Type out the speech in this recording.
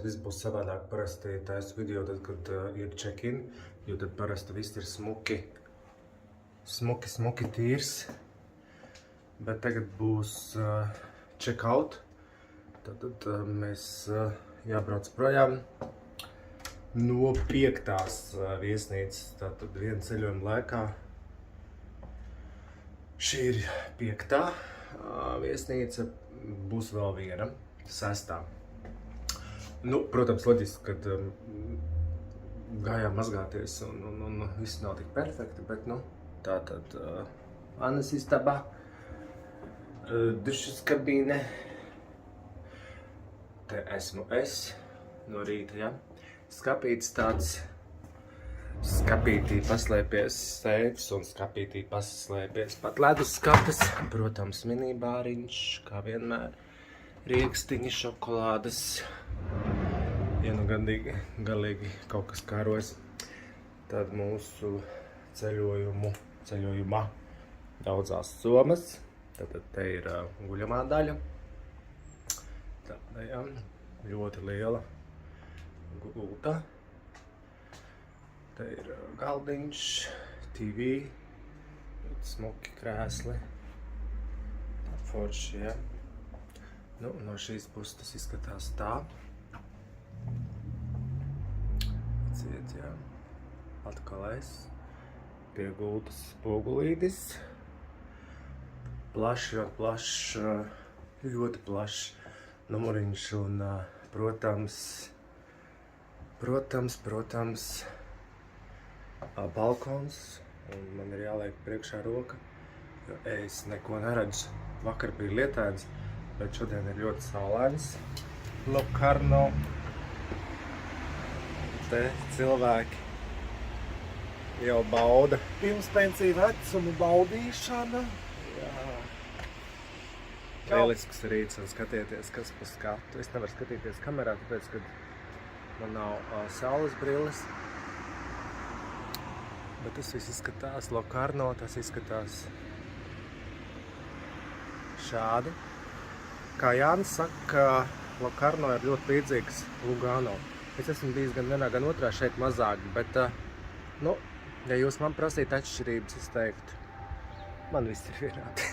viss būs savādāk. Parasti taisu video tad, kad ir check-in, jo tad parasti viss ir smuki tīrs. Bet tagad būs check-out. Tad mēs jābrauc projām no 5. viesnīcas. Tātad viena ceļojuma laikā. Šī ir 5. viesnīca, būs vēl viena, 6. Nu, protams, loģiski, kad gājām mazgāties un viss nav tik perfekti, bet, nu, tātad Annas istabā, dušas kabīne, te esmu es no rīta, ja? Skapītis tāds, skapītī paslēpies seifs un skapītī paslēpies pat leduskapis. Protams, minibāriņš, kā vienmēr, riekstiņi, šokolādes. Ja nu galīgi kaut kas kārojas, tad mūsu ceļojumā daudzās somas. Tad te ir guļamā daļa. Tāda, ja, ļoti liela gulta. Te ir galdiņš, TV, smuki krēsli, tā forši, ja. Nu, no šīs puses tas izskatās tā. Ciet, ja. Atkal es. Pie gultas spogulītis. Ļoti plašs numuriņš un, protams, balkons, un man ir jāliek priekšā roka, jo es neko neredzu. Vakar bija lietains, bet šodien ir ļoti saulains. Locarno. Te cilvēki jau bauda pirmspensiju vecumu baudīšana. Jā. Lielisks rīts un skatieties, kas pa skatu. Es nevaru skatīties kamerā, tāpēc, ka man nav saules brilles. Bet tas viss izskatās Locarno, tas izskatās šādi. Kā Jānis saka, Locarno ir ļoti līdzīgs Lugano. Es esmu bijis gan vienā, gan otrā šeit mazāk, bet, nu, ja jūs man prasītu atšķirības, es teiktu, man viss ir vienādi.